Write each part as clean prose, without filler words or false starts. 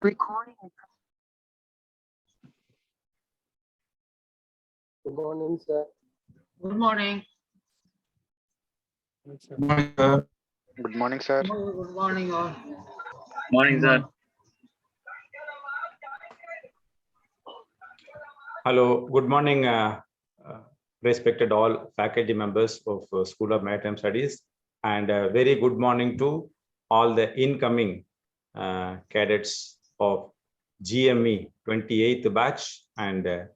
Recording. Good morning, sir. Good morning. Good morning, sir. Good morning, sir. Good morning, all. Morning, sir. Hello, good morning, respected all faculty members of School of Maritime Studies, and very good morning to all the incoming cadets of GME 28th batch and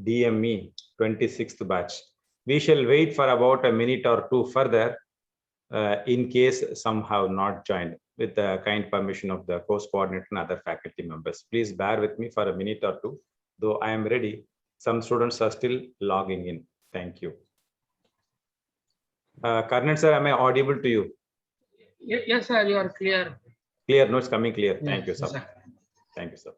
DME 26th batch. We shall wait for about a minute or two further in case some have not joined, with the kind permission of the course coordinator and other faculty members. Please bear with me for a minute or two. Though I am ready, some students are still logging in. Thank you. Karnan sir, am I audible to you? Yes, sir, you are clear. Clear, no, it's coming clear. Thank you, Yes, sir. Thank you, sir.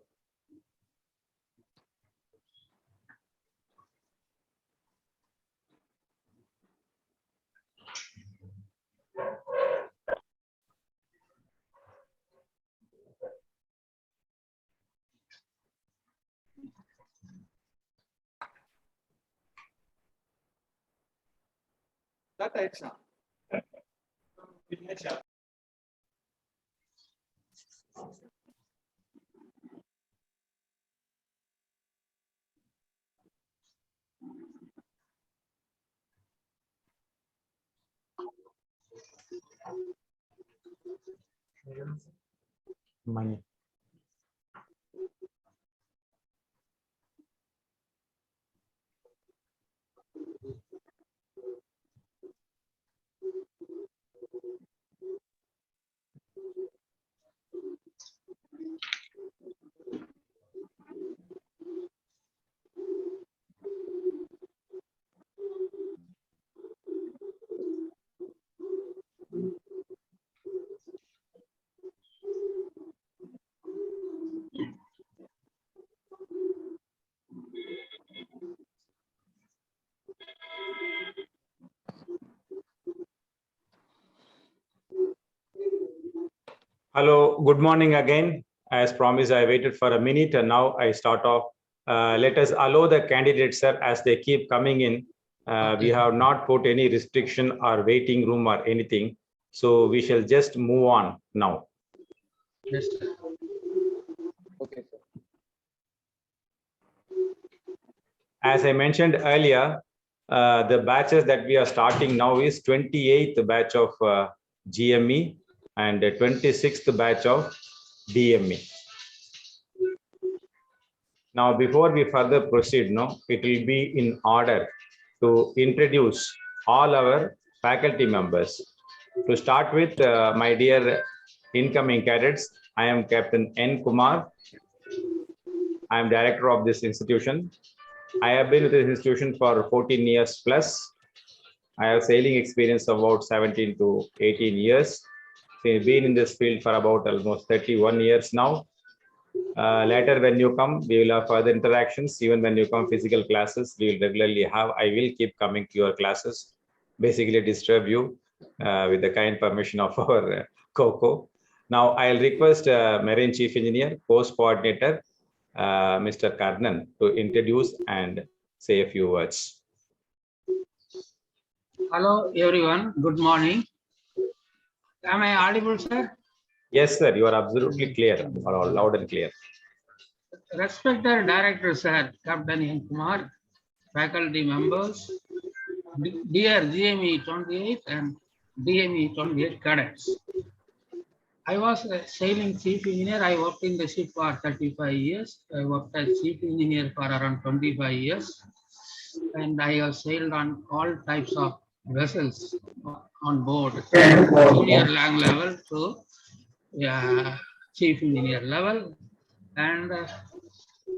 Money. Hello, good morning again. As promised, I waited for a minute and now I start off. Let us allow the candidates, sir, as they keep coming in. We have not put any restriction or waiting room or anything. So we shall just move on now. Yes, sir. Okay, sir. As I mentioned earlier, the batches that we are starting now is 28th batch of GME and 26th batch of DME. Now, before we further proceed, it will be in order to introduce all our faculty members. To start with, my dear incoming cadets, I am Captain N. Kumar. I am director of this institution. I have been with this institution for 14 years plus. I have sailing experience of about 17 to 18 years. We've been in this field for about almost 31 years now. Later, when you come, we will have further interactions. Even when you come physical classes, we will regularly have. I will keep coming to your classes, basically disturb you with the kind permission of our COCO. Now, I'll request Marine Chief Engineer, Course Coordinator, Mr. Karnan, to introduce and say a few words. Hello, everyone. Good morning. Am I audible, sir? Yes, sir. You are absolutely clear, or loud and clear. Respected Director, sir, Captain N. Kumar, faculty members, dear GME 28 and DME 28 cadets. I was a sailing chief engineer. I worked in the ship for 35 years. I worked as chief engineer for around 25 years. And I have sailed on all types of vessels on board, junior lang level to chief engineer level. And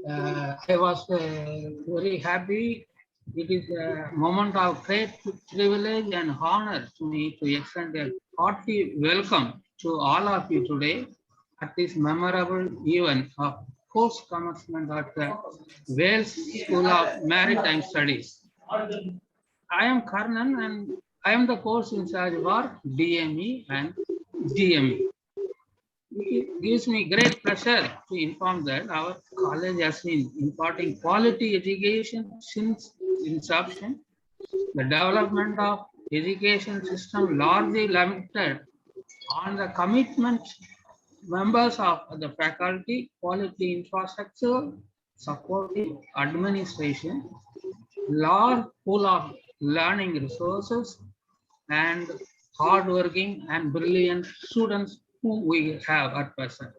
I was very happy. It is a moment of great privilege and honor to me to extend a hearty welcome to all of you today at this memorable event of course commencement at the Wales School of Maritime Studies. I am Karnan and I am the course in charge for DME and GME. It gives me great pleasure to inform that our college has been imparting quality education since inception. The development of education system largely limited on the commitment members of the faculty, quality infrastructure, supportive administration, large pool of learning resources, and hardworking and brilliant students who we have at present.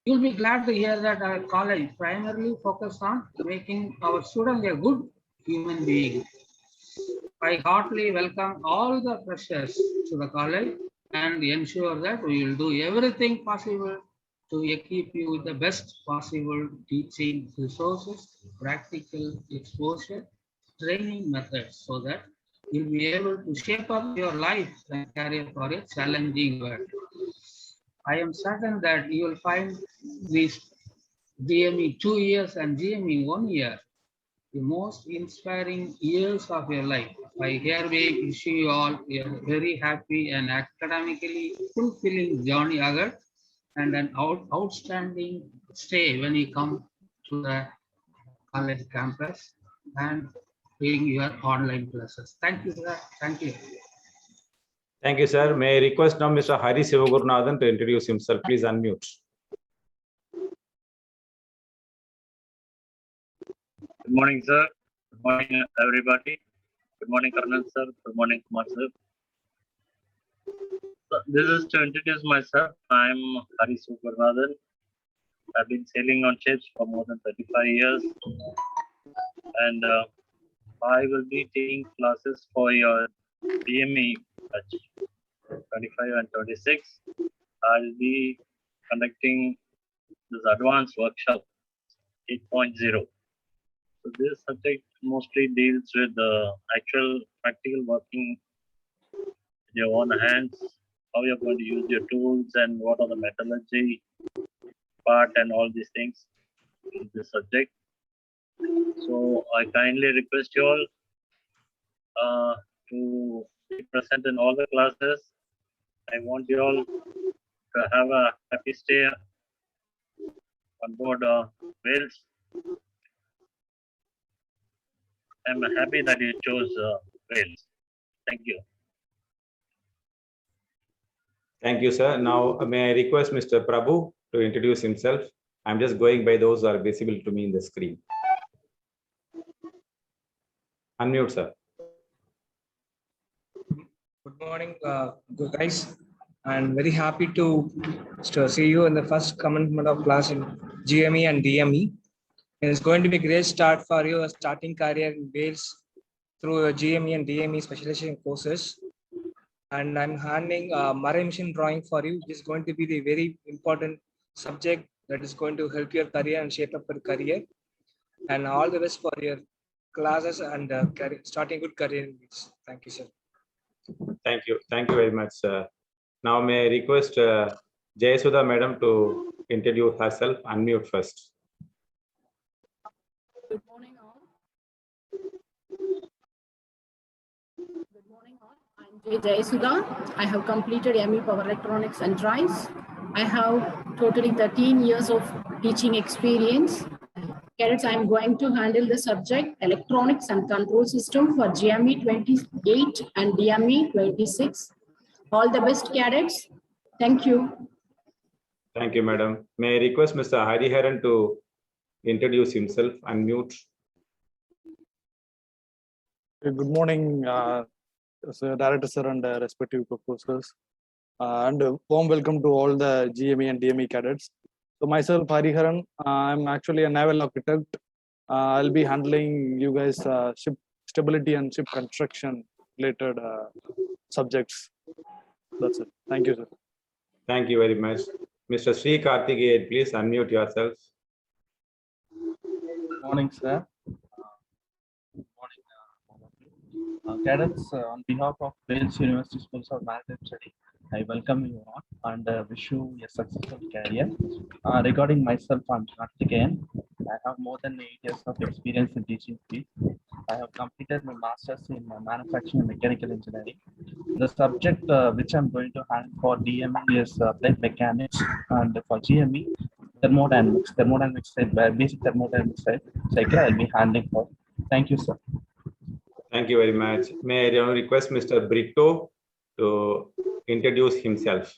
You'll be glad to hear that our college primarily focused on making our students a good human being. I heartily welcome all the freshers to the college and ensure that we will do everything possible to equip you with the best possible teaching resources, practical exposure, training methods so that you'll be able to shape up your life and career for a challenging world. I am certain that you will find these GME 2 years and GME 1 year the most inspiring years of your life. I hereby wish you all a very happy and academically fulfilling journey ahead and an outstanding stay when you come to the college campus and doing your online classes. Thank you, sir. Thank you. Thank you, sir. May I request now Mr. Hari Sivagurunathan to introduce himself. Please unmute. Good morning, sir. Good morning, everybody. Good morning, Karnal sir. Good morning, Kumar sir. So this is to introduce myself. I'm Hari Sivagurunathan. I've been sailing on ships for more than 35 years. And I will be taking classes for your DME batch 25 and 26. I'll be conducting this advanced workshop 8.0. So this subject mostly deals with the actual practical working with your own hands, how you're going to use your tools and what are the methodology part and all these things in this subject. So I kindly request you all to be present in all the classes. I want you all to have a happy stay on board Wales. I'm happy that you chose Wales. Thank you. Thank you, sir. Now, may I request Mr. Prabhu to introduce himself? I'm just going by those who are visible to me in the screen. Unmute, sir. Good morning, guys. I'm very happy to see you in the first commencement of class in GME and DME. It's going to be a great start for you, a starting career in Wales through GME and DME specialization courses. And I'm handing marine machine drawing for you, which is going to be the very important subject that is going to help your career and shape up your career. And all the best for your classes and starting good career in Wales. Thank you, sir. Thank you. Thank you very much, sir. Now, may I request Jayasudha madam to introduce herself. Unmute first. Good morning, all. Good morning, all. I'm Jayasudha. I have completed ME Power Electronics and Drives. I have totally 13 years of teaching experience. Cadets, I'm going to handle the subject Electronics and Control System for GME 28 and DME 26. All the best, cadets. Thank you. Thank you, madam. May I request Mr. Hariharan to introduce himself. Unmute. Good morning, sir, Director sir and respective proposers. And warm welcome to all the GME and DME cadets. So myself, Hariharan, I'm actually a naval architect. I'll be handling you guys ship stability and ship construction related subjects. That's it. Thank you, sir. Thank you very much. Mr. Sri Karthikeyan, please unmute yourself. Good morning, sir. Good morning, cadets. On behalf of Wales University Schools of Maritime Study, I welcome you all and wish you a successful career. Regarding myself, I'm Karthikeyan. I have more than 8 years of experience in teaching field. I have completed my master's in manufacturing and mechanical engineering. The subject which I'm going to handle for DME is applied mechanics, and for GME, thermodynamics side, basic thermodynamics side cycle I'll be handling for. Thank you, sir. Thank you very much. May I now request Mr. Brito to introduce himself.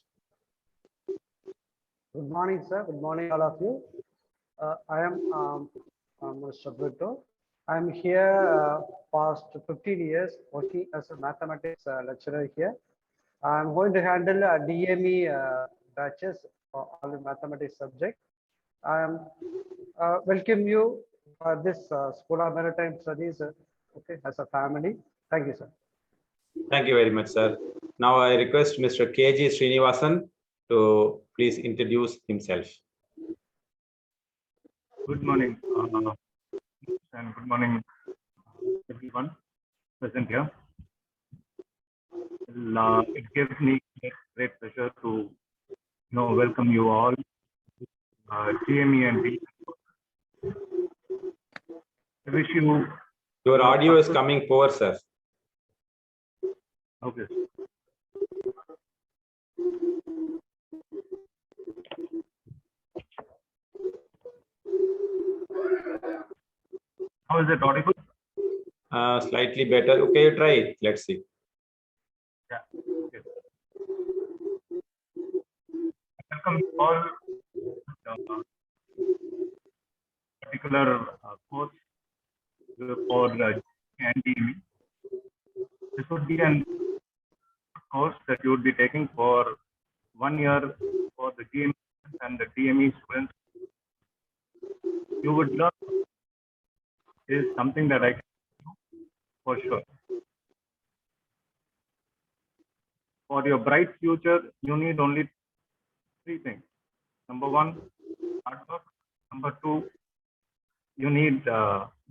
Good morning, sir. Good morning, all of you. I am Mr. Brito. I'm here past 15 years working as a mathematics lecturer here. I'm going to handle DME batches for all the mathematics subject. I am welcome you for this School of Maritime Studies okay, as a family. Thank you, sir. Thank you very much, sir. Now I request Mr. KG Srinivasan to please introduce himself. Good morning, and good morning, everyone present here. It gives me great pleasure to welcome you all, GME and D. I wish you. Your audio is coming poor, sir. Okay. How is it audible? Slightly better. Okay, you try it. Let's see. Yeah. Okay. Welcome you all particular course for DME. This would be a course that you would be taking for 1 year for the GME and the DME students. You would learn is something that I can do for sure. For your bright future, you need only 3 things. Number 1, hard work. Number 2, you need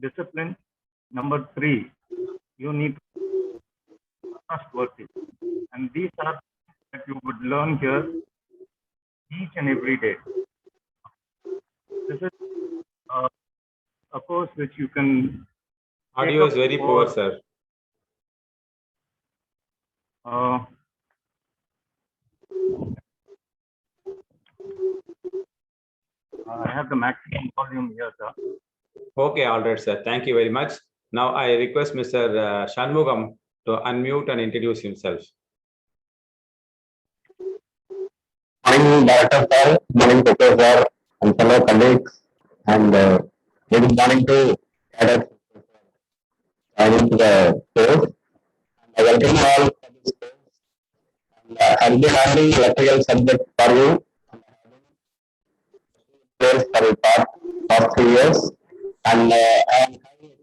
discipline. Number 3, you need trustworthy. And these are that you would learn here each and every day. This is a course which you can. Audio is very poor, sir. I have the maximum volume here, sir. Okay, all right, sir. Thank you very much. Now I request Mr. Shanmugam to unmute and introduce himself. Morning, Director Sir, good morning, Professor, and fellow colleagues, and good morning to cadets joining to the course. I welcome you all for this course. I'll be handling electrical subject for you for the past 3 years, and I am having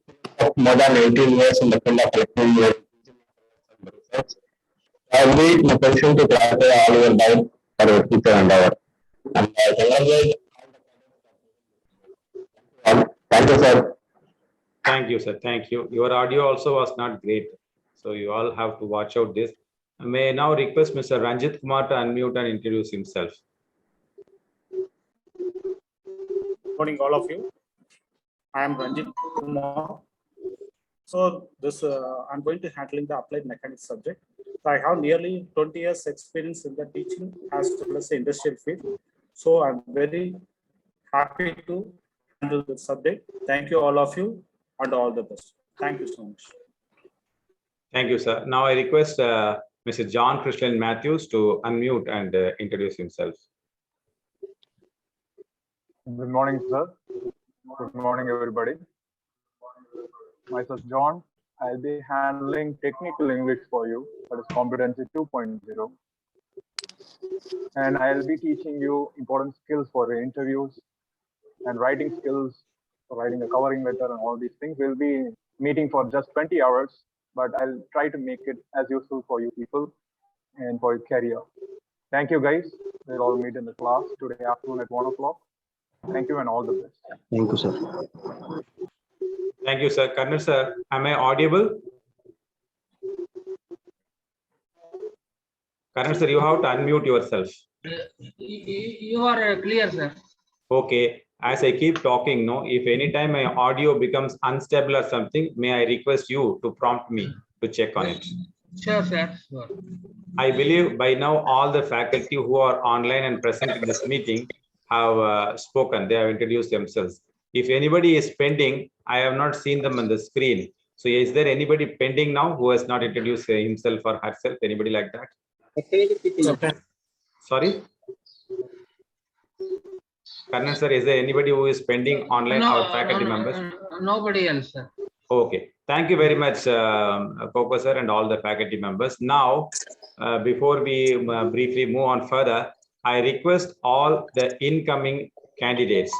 more than 18 years in the field of electrical research. I will be in a position to clarify all your doubts for your future endeavor. And I congratulate all. Thank you, sir. Thank you, sir. Thank you. Your audio also was not great, so you all have to watch out this. I may now request Mr. Ranjit Kumar to unmute and introduce himself. Good morning, all of you. I am Ranjit Kumar. So I'm going to handling the applied mechanics subject. So I have nearly 20 years experience in the teaching as well as the industrial field. So I'm very happy to handle the subject. Thank you, all of you, and all the best. Thank you so much. Thank you, sir. Now I request Mr. John Christian Matthews to unmute and introduce himself. Good morning, sir. Good morning, everybody. Myself, John. I'll be handling technical English for you, that is competency 2.0. And I'll be teaching you important skills for the interviews and writing skills for writing a covering letter and all these things. We'll be meeting for just 20 hours, but I'll try to make it as useful for you people and for your career. Thank you, guys. We'll all meet in the class today afternoon at 1 o'clock. Thank you and all the best. Thank you, sir. Thank you, sir. Karnal, sir, am I audible? Karnal, sir, you have to unmute yourself. You are clear, sir. Okay. As I keep talking, no, if anytime my audio becomes unstable or something, may I request you to prompt me to check on it. Sure, sir. Sure. I believe by now all the faculty who are online and present in this meeting have spoken. They have introduced themselves. If anybody is pending, I have not seen them on the screen. So is there anybody pending now who has not introduced himself or herself? Anybody like that? Sorry? Karnan sir, is there anybody who is pending online, our faculty members? Nobody else, sir. Okay, thank you very much, Coco sir and all the faculty members. Now, before we briefly move on further, I request all the incoming candidates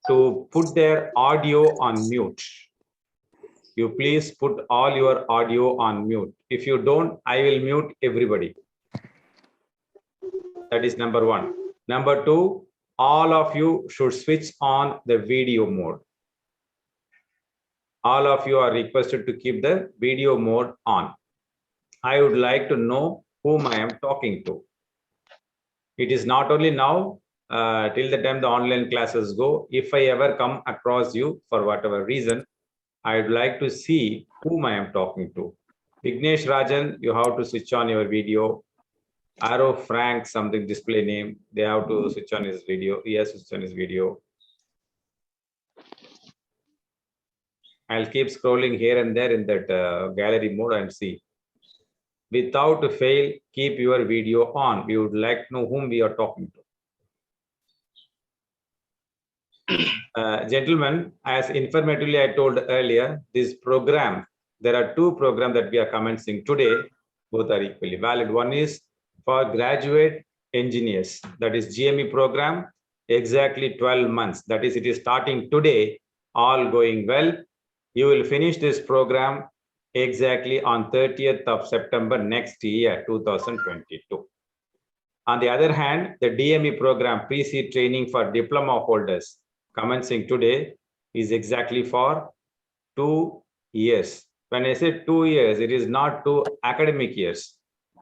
to put their audio on mute. You please put all your audio on mute. If you don't, I will mute everybody. That is number one. Number two, all of you should switch on the video mode. All of you are requested to keep the video mode on. I would like to know whom I am talking to. It is not only now, till the time the online classes go. If I ever come across you for whatever reason, I would like to see whom I am talking to. Vignesh Rajan, you have to switch on your video. Arrow Frank, something display name, they have to switch on his video. He has to switch on his video. I'll keep scrolling here and there in that gallery mode and see. Without fail, keep your video on. We would like to know whom we are talking to. Gentlemen, as informatively I told earlier, this program, there are two programs that we are commencing today. Both are equally valid. One is for graduate engineers, that is GME program, exactly 12 months. That is, it is starting today, all going well. You will finish this program exactly on 30th of September next year, 2022. On the other hand, the DME program, pre-seed training for diploma holders, commencing today, is exactly for 2 years. When I say 2 years, it is not 2 academic years,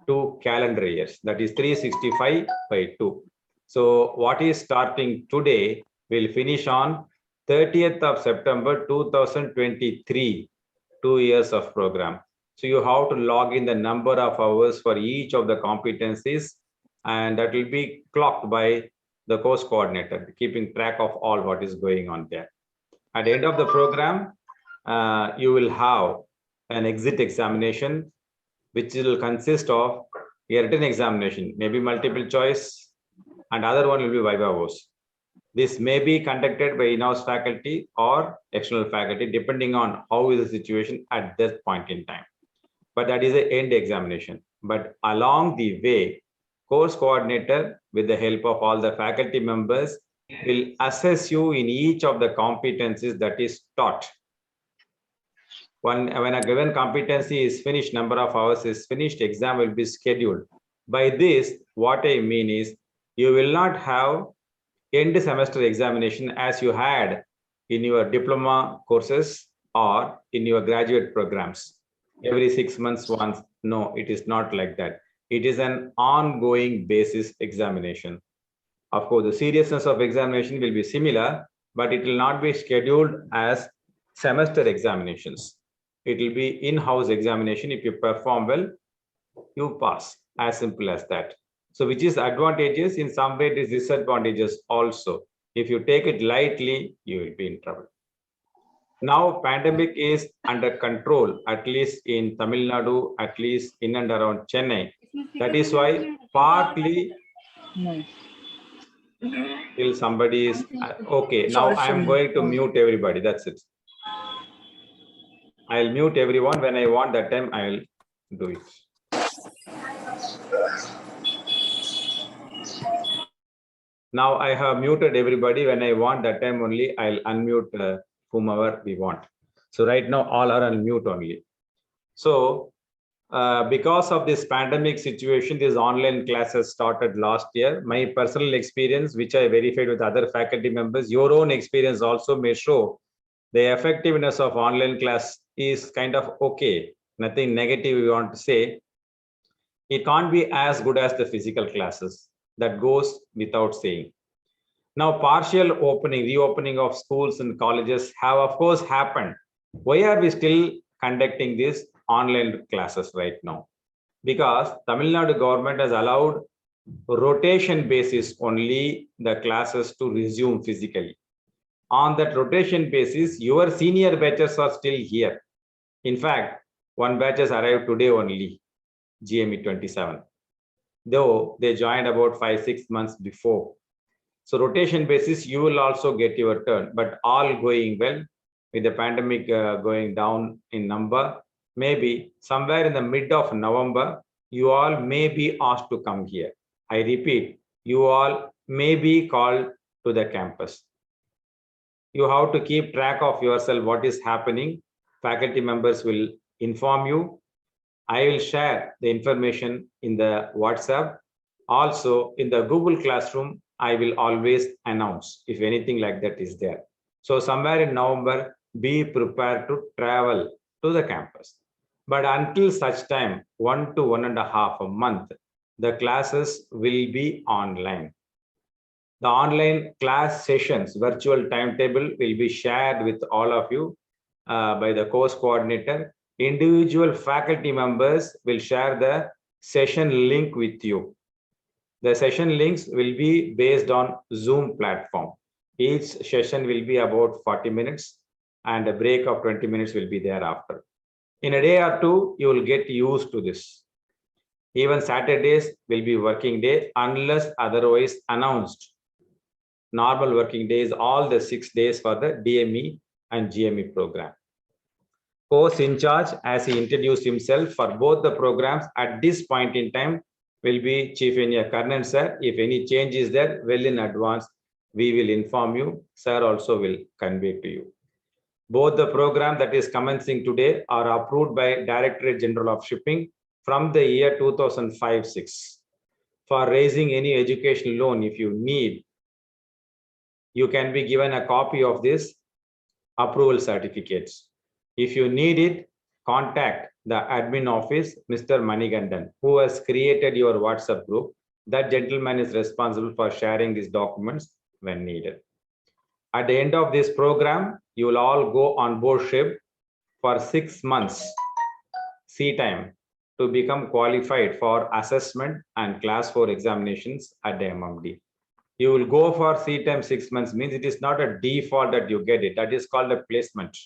2 calendar years. That is 365 by 2. So what is starting today will finish on 30th of September 2023, 2 years of program. So you have to log in the number of hours for each of the competencies, and that will be clocked by the course coordinator, keeping track of all what is going on there. At the end of the program, you will have an exit examination, which will consist of a written examination, maybe multiple choice, and other one will be viva voce. This may be conducted by in-house faculty or external faculty, depending on how is the situation at this point in time. But that is an end examination. But along the way, course coordinator, with the help of all the faculty members, will assess you in each of the competencies that is taught. When a given competency is finished, number of hours is finished, exam will be scheduled. By this, what I mean is, you will not have end semester examination as you had in your diploma courses or in your graduate programs. Every 6 months once. No, it is not like that. It is an ongoing basis examination. Of course, the seriousness of examination will be similar, but it will not be scheduled as semester examinations. It will be in-house examination. If you perform well, you pass. As simple as that. So which is advantageous, in some way it is disadvantages also. If you take it lightly, you will be in trouble. Now pandemic is under control, at least in Tamil Nadu, at least in and around Chennai. That is why partly till somebody is okay. Now I am going to mute everybody. That's it. I'll mute everyone when I want. That time I'll do it. Now I have muted everybody. When I want, that time only I'll unmute whomever we want. So right now all are on mute only. So because of this pandemic situation, these online classes started last year. My personal experience, which I verified with other faculty members, your own experience also may show the effectiveness of online class is kind of okay. Nothing negative we want to say. It can't be as good as the physical classes. That goes without saying. Now, partial opening, reopening of schools and colleges have, of course, happened. Why are we still conducting these online classes right now? because Tamil Nadu government has allowed rotation basis only the classes to resume physically. On that rotation basis, your senior batches are still here. In fact, one batch has arrived today only, GME 27, though they joined about 5-6 months before. So rotation basis, you will also get your turn, but all going well with the pandemic going down in number, maybe somewhere in the mid of November, you all may be asked to come here. I repeat, you all may be called to the campus. You have to keep track of yourself, what is happening. Faculty members will inform you. I will share the information in the WhatsApp. Also in the Google Classroom, I will always announce if anything like that is there. So somewhere in November, be prepared to travel to the campus. But until such time, 1 to 1.5 months, the classes will be online. The online class sessions, virtual timetable will be shared with all of you by the course coordinator. Individual faculty members will share the session link with you. The session links will be based on Zoom platform. Each session will be about 40 minutes and a break of 20 minutes will be thereafter. In a day or two, you will get used to this. Even Saturdays will be working day unless otherwise announced. Normal working days, all the 6 days for the DME and GME program. Course in charge, as he introduced himself for both the programs at this point in time, will be Chief Engineer Karnan sir. If any change is there, well in advance, we will inform you. Sir also will convey to you. Both the program that is commencing today are approved by Directorate General of Shipping from the year 2005-06. For raising any education loan, if you need, you can be given a copy of this approval certificates. If you need it, contact the admin office, Mr. Manigandan, who has created your WhatsApp group. That gentleman is responsible for sharing these documents when needed. At the end of this program, you will all go on board ship for 6 months sea time to become qualified for assessment and class 4 examinations at the MMD. You will go for sea time 6 months, means it is not a default that you get it. That is called a placement.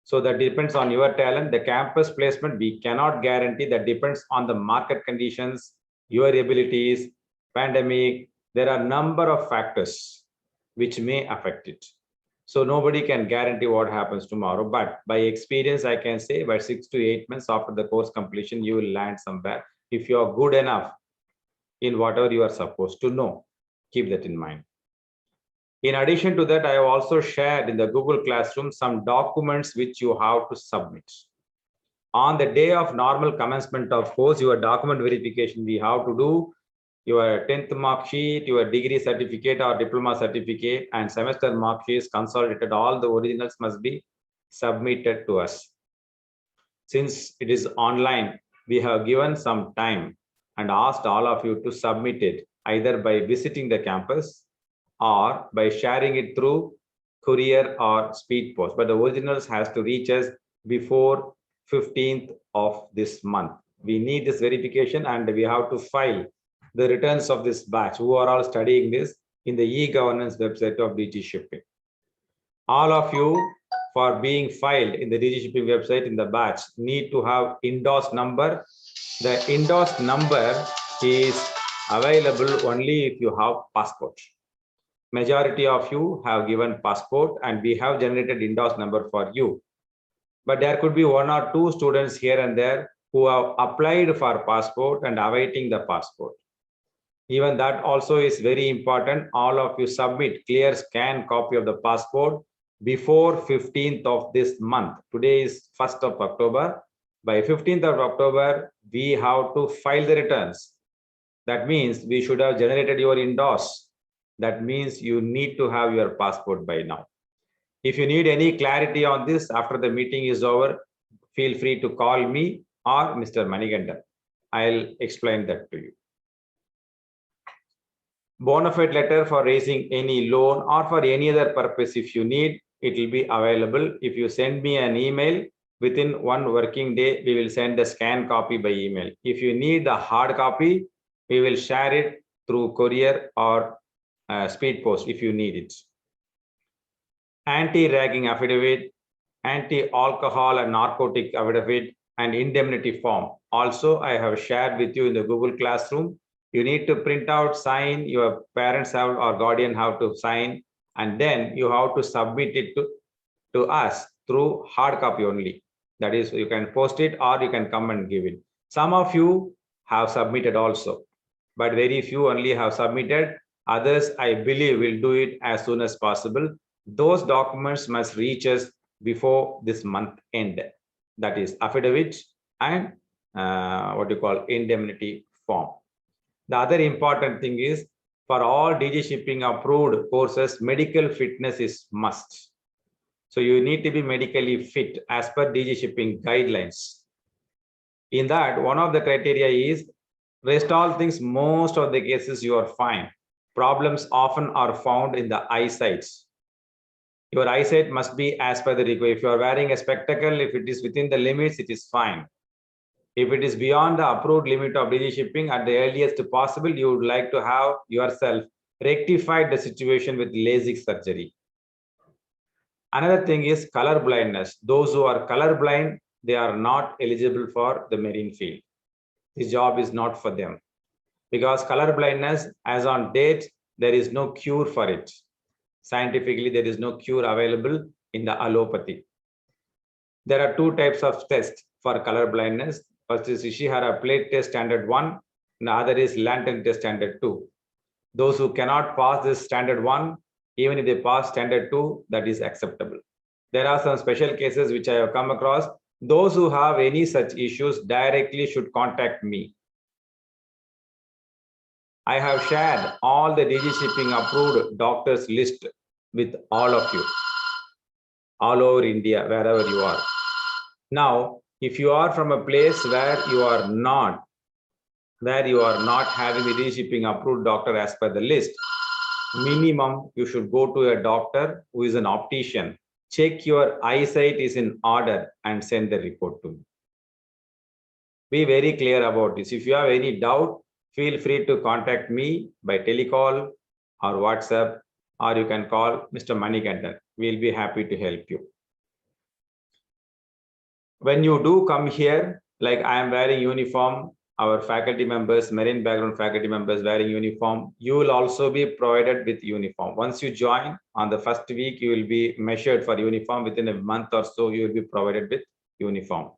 So that depends on your talent. The campus placement, we cannot guarantee. That depends on the market conditions, your abilities, pandemic. There are a number of factors which may affect it. So nobody can guarantee what happens tomorrow. But by experience, I can say by 6 to 8 months after the course completion, you will land somewhere if you are good enough in whatever you are supposed to know. Keep that in mind. In addition to that, I have also shared in the Google Classroom some documents which you have to submit. On the day of normal commencement of course, your document verification, we have to do your 10th mark sheet, your degree certificate or diploma certificate, and semester mark sheets consolidated. All the originals must be submitted to us. Since it is online, we have given some time and asked all of you to submit it either by visiting the campus or by sharing it through courier or speed post. But the originals has to reach us before 15th of this month. We need this verification and we have to file the returns of this batch who are all studying this in the e-governance website of DG Shipping. All of you for being filed in the DG Shipping website in the batch need to have endorsed number. The endorsed number is available only if you have passport. Majority of you have given passport and we have generated endorsed number for you. But there could be 1 or 2 students here and there who have applied for passport and awaiting the passport. Even that also is very important. All of you submit clear scan copy of the passport before 15th of this month. Today is 1st of October. By 15th of October, we have to file the returns. That means we should have generated your endorse. That means you need to have your passport by now. If you need any clarity on this after the meeting is over, feel free to call me or Mr. Manigandan. I'll explain that to you. Bona fide letter for raising any loan or for any other purpose if you need, it will be available. If you send me an email, within 1 working day, we will send the scan copy by email. If you need the hard copy, we will share it through courier or speed post if you need it. Anti-ragging affidavit, anti-alcohol and narcotic affidavit, and indemnity form. Also, I have shared with you in the Google Classroom. You need to print out, sign, your parents have or guardian have to sign, and then you have to submit it to us through hard copy only. That is, you can post it or you can come and give it. Some of you have submitted also, but very few only have submitted. Others, I believe, will do it as soon as possible. Those documents must reach us before this month end. That is affidavit and what you call indemnity form. The other important thing is, for all DG shipping approved courses, medical fitness is must. So you need to be medically fit as per DG shipping guidelines. In that, one of the criteria is, rest all things, most of the cases you are fine. Problems often are found in the eyesight. Your eyesight must be as per the requirement. If you are wearing a spectacle, if it is within the limits, it is fine. If it is beyond the approved limit of DG shipping, at the earliest possible, you would like to have yourself rectified the situation with LASIK surgery. Another thing is color blindness. Those who are color blind, they are not eligible for the marine field. This job is not for them, because color blindness, as on date, there is no cure for it. Scientifically, there is no cure available in the allopathy. There are 2 types of tests for color blindness. First is Ishihara plate test standard 1, and the other is lantern test standard 2. Those who cannot pass this standard 1, even if they pass standard 2, that is acceptable. There are some special cases which I have come across. Those who have any such issues directly should contact me. I have shared all the DG shipping approved doctors list with all of you, all over India, wherever you are. Now, if you are from a place where you are not having the DG shipping approved doctor as per the list, minimum you should go to a doctor who is an optician, check your eyesight is in order, and send the report to me. Be very clear about this. If you have any doubt, feel free to contact me by telecall or WhatsApp, or you can call Mr. Manikandan. We'll be happy to help you. When you do come here, like I am wearing uniform, our faculty members, marine background faculty members wearing uniform, you will also be provided with uniform. Once you join, on the first week, you will be measured for uniform. Within a month or so, you will be provided with uniform.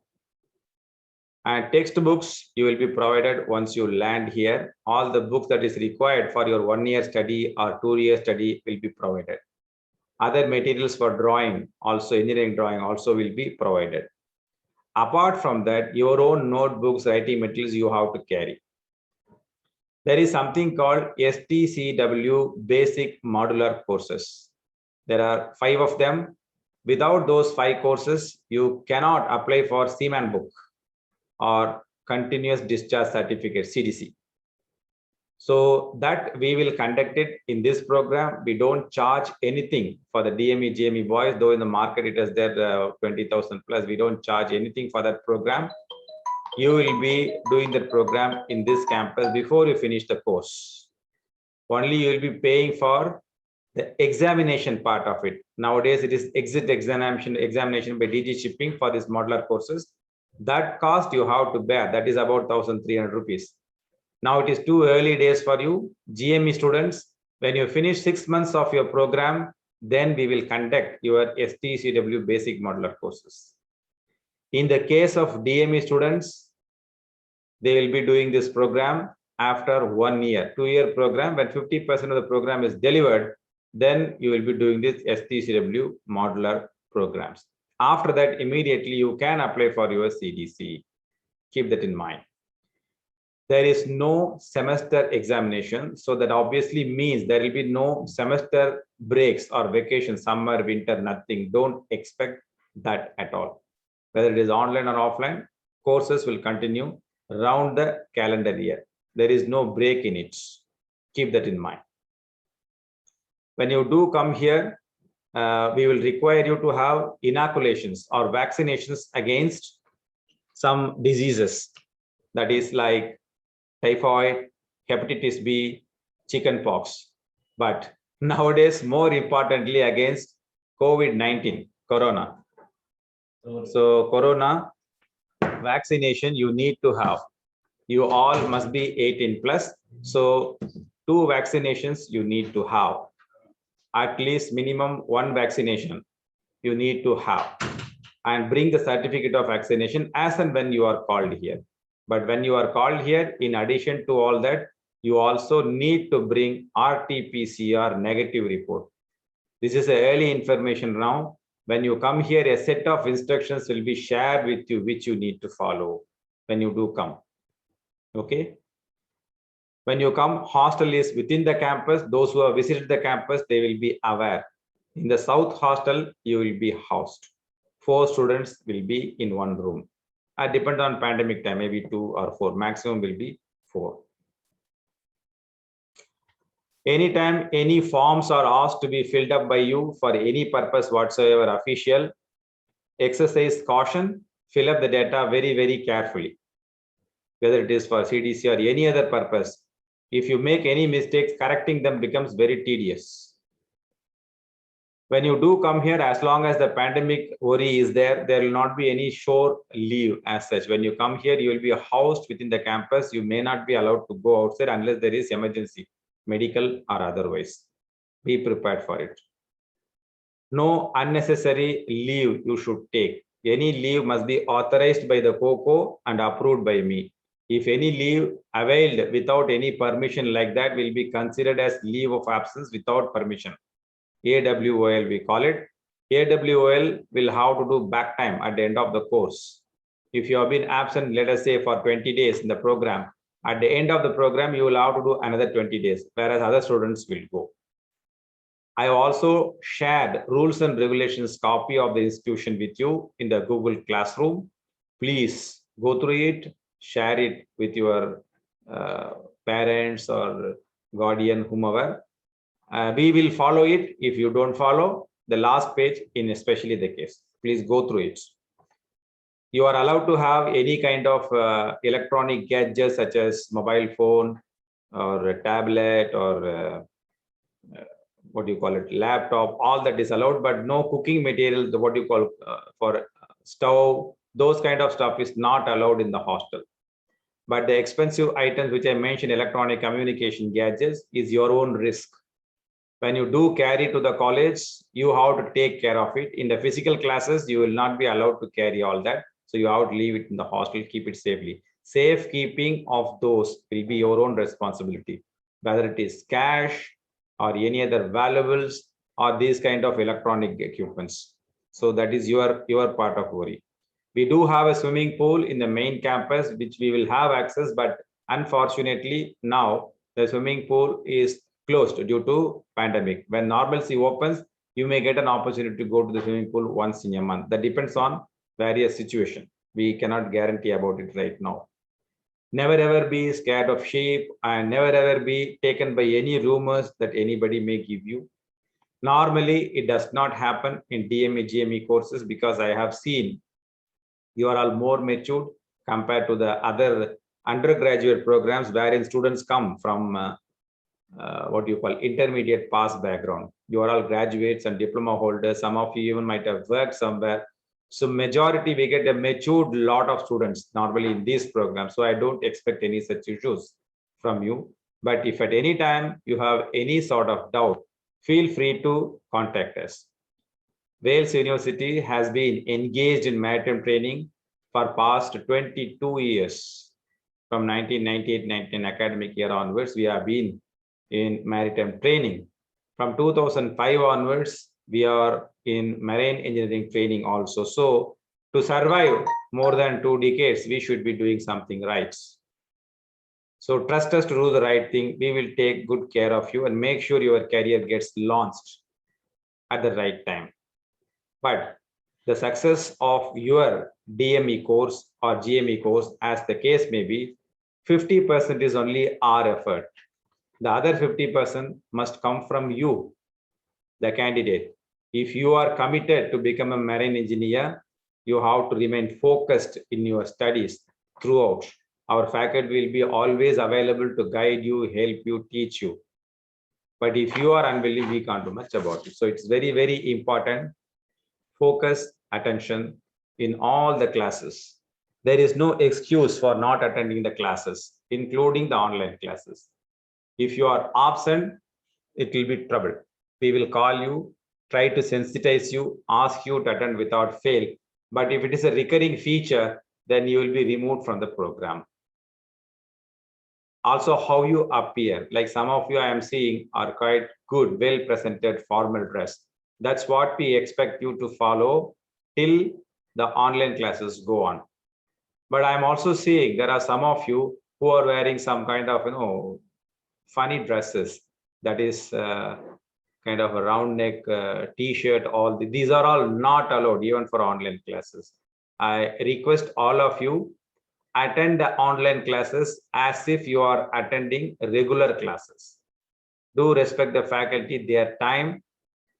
And textbooks you will be provided once you land here. All the books that is required for your 1-year study or 2-year study will be provided. Other materials for drawing, also engineering drawing, also will be provided. Apart from that, your own notebooks, writing materials you have to carry. There is something called STCW basic modular courses. There are 5 of them. Without those 5 courses, you cannot apply for Seaman book or continuous discharge certificate, CDC. So that we will conduct it in this program. We don't charge anything for the DME, GME boys, though in the market it is there 20,000 plus. We don't charge anything for that program. You will be doing the program in this campus before you finish the course. Only you will be paying for the examination part of it. Nowadays, it is exit examination by DG shipping for these modular courses. That cost you have to bear. That is about 1,300 rupees. Now it is too early days for you. GME students, when you finish 6 months of your program, then we will conduct your STCW basic modular courses. In the case of DME students, they will be doing this program after 1 year, 2-year program. When 50% of the program is delivered, then you will be doing this STCW modular programs. After that, immediately you can apply for your CDC. Keep that in mind. There is no semester examination, so that obviously means there will be no semester breaks or vacation, summer, winter, nothing. Don't expect that at all. Whether it is online or offline, courses will continue round the calendar year. There is no break in it. Keep that in mind. When you do come here, we will require you to have inoculations or vaccinations against some diseases, that is like typhoid, hepatitis B, chickenpox. But nowadays, more importantly, against COVID-19, corona. So corona vaccination you need to have. You all must be 18 plus. So 2 vaccinations you need to have. At least minimum 1 vaccination you need to have. And bring the certificate of vaccination as and when you are called here. But when you are called here, in addition to all that, you also need to bring RT-PCR negative report. This is a early information now. When you come here, a set of instructions will be shared with you, which you need to follow when you do come. Okay. When you come, hostel is within the campus. Those who have visited the campus, they will be aware. In the South hostel, you will be housed. 4 students will be in 1 room. Depend on pandemic time, maybe 2 or 4. Maximum will be 4. Anytime any forms are asked to be filled up by you for any purpose whatsoever official, exercise caution, fill up the data very, very carefully. Whether it is for CDC or any other purpose. If you make any mistakes, correcting them becomes very tedious. When you do come here, as long as the pandemic worry is there, there will not be any shore leave as such. When you come here, you will be housed within the campus. You may not be allowed to go outside unless there is emergency, medical or otherwise. Be prepared for it. No unnecessary leave you should take. Any leave must be authorized by the COCO and approved by me. If any leave availed without any permission like that will be considered as leave of absence without permission. AWOL we call it. AWOL will have to do back time at the end of the course. If you have been absent, let us say for 20 days in the program, at the end of the program, you will have to do another 20 days, whereas other students will go. I also shared rules and regulations copy of the institution with you in the Google Classroom. Please go through it, share it with your parents or guardian, whomever. We will follow it. If you don't follow the last page, in especially the case, please go through it. You are allowed to have any kind of electronic gadgets such as mobile phone or a tablet or what do you call it, laptop, all that is allowed, but no cooking material, what you call for stove, those kind of stuff is not allowed in the hostel. But the expensive items which I mentioned, electronic communication gadgets, is your own risk. When you do carry to the college, you have to take care of it. In the physical classes, you will not be allowed to carry all that. So you have to leave it in the hostel, keep it safely. Safekeeping of those will be your own responsibility, whether it is cash or any other valuables or these kind of electronic equipments. So that is your part of worry. We do have a swimming pool in the main campus, which we will have access, but unfortunately now the swimming pool is closed due to pandemic. When normalcy opens, you may get an opportunity to go to the swimming pool once in a month. That depends on various situations. We cannot guarantee about it right now. Never ever be scared of sheep and never ever be taken by any rumors that anybody may give you. Normally, it does not happen in DME, GME courses because I have seen you are all more matured compared to the other undergraduate programs wherein students come from what you call intermediate pass background. You are all graduates and diploma holders. Some of you even might have worked somewhere. So majority, we get a matured lot of students normally in these programs. So I don't expect any such issues from you. But if at any time you have any sort of doubt, feel free to contact us. Wales University has been engaged in maritime training for past 22 years. From 1998-19 academic year onwards, we have been in maritime training. From 2005 onwards, we are in marine engineering training also. So to survive more than 2 decades, we should be doing something right. So trust us to do the right thing. We will take good care of you and make sure your career gets launched at the right time. But the success of your DME course or GME course, as the case may be, 50% is only our effort. The other 50% must come from you, the candidate. If you are committed to become a marine engineer, you have to remain focused in your studies throughout. Our faculty will be always available to guide you, help you, teach you. But if you are unwilling, we can't do much about it. So it's very, very important. Focus, attention in all the classes. There is no excuse for not attending the classes, including the online classes. If you are absent, it will be trouble. We will call you, try to sensitize you, ask you to attend without fail. But if it is a recurring feature, then you will be removed from the program. Also, how you appear, like some of you I am seeing are quite good, well presented, formal dress. That's what we expect you to follow till the online classes go on. But I'm also seeing there are some of you who are wearing some kind of, funny dresses. That is kind of a round neck t-shirt. These are all not allowed even for online classes. I request all of you attend the online classes as if you are attending regular classes. Do respect the faculty, their time.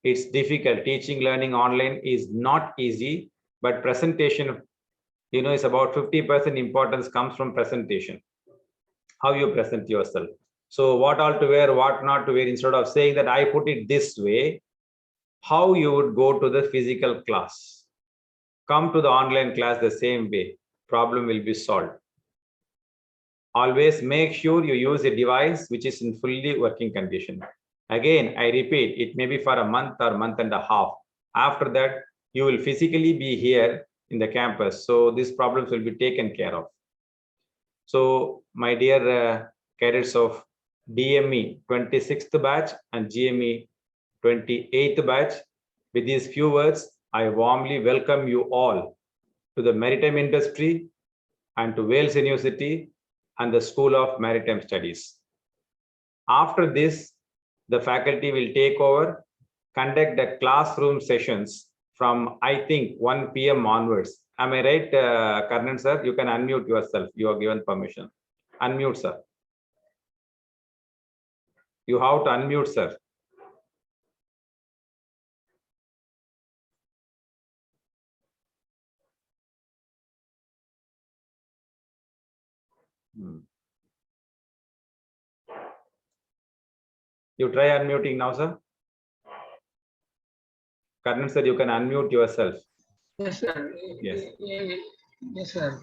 It's difficult. Teaching, learning online is not easy, but presentation, is about 50% importance comes from presentation. How you present yourself. So what all to wear, what not to wear, instead of saying that I put it this way, how you would go to the physical class. Come to the online class the same way. Problem will be solved. Always make sure you use a device which is in fully working condition. Again, I repeat, it may be for a month or month and a half. After that, you will physically be here in the campus. So these problems will be taken care of. So my dear cadets of DME 26th batch and GME 28th batch, with these few words, I warmly welcome you all to the maritime industry and to Wales University and the School of Maritime Studies. After this, the faculty will take over, conduct the classroom sessions from, I think, 1 p.m. onwards. Am I right, Karnan sir? You can unmute yourself. You are given permission. Unmute, sir. You have to unmute, sir. You try unmuting now, sir. Karnan sir, you can unmute yourself. Yes, sir. Yes. Yes, sir.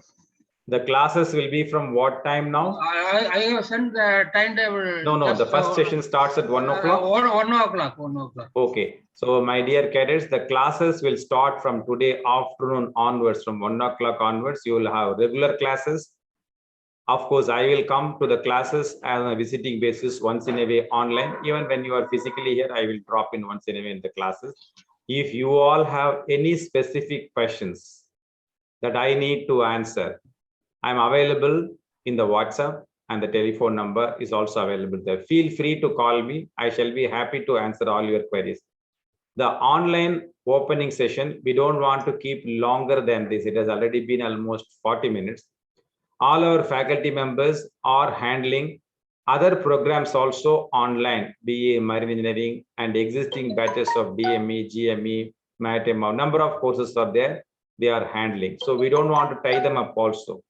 The classes will be from what time now? I have sent the timetable. No, the first session starts at 1 o'clock. 1 o'clock. 1 o'clock. Okay. So my dear cadets, the classes will start from today afternoon onwards. From 1 o'clock onwards, you will have regular classes. Of course, I will come to the classes on a visiting basis once in a way online. Even when you are physically here, I will drop in once in a way in the classes. If you all have any specific questions that I need to answer, I'm available in the WhatsApp and the telephone number is also available there. Feel free to call me. I shall be happy to answer all your queries. The online opening session, we don't want to keep longer than this. It has already been almost 40 minutes. All our faculty members are handling other programs also online, BA Marine Engineering and existing batches of DME, GME, Maritime, a number of courses are there, they are handling. So we don't want to tie them up also.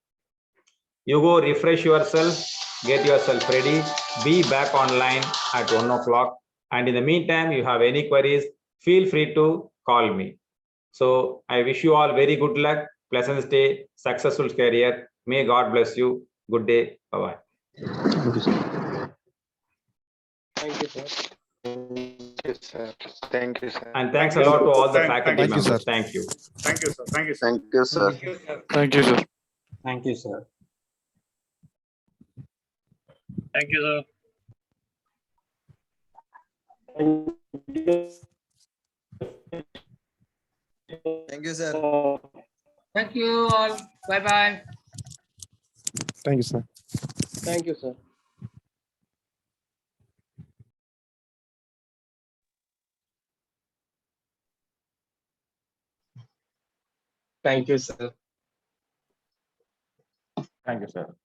You go refresh yourself, get yourself ready, be back online at 1 o'clock. And in the meantime, you have any queries, feel free to call me. So I wish you all very good luck, pleasant stay, successful career. May God bless you. Good day. Bye-bye. Thank you, sir. Thank you, sir. Thank you, sir. And thanks a lot to all the faculty Thank you, members. sir. Thank you. Thank you, sir. Thank you, sir. Thank you, sir. Thank you, sir. Thank you, sir. Thank you, sir. Thank you, sir. Thank you all. Bye-bye. Thank you, sir. Thank you, sir. Thank you, sir. Thank you, sir.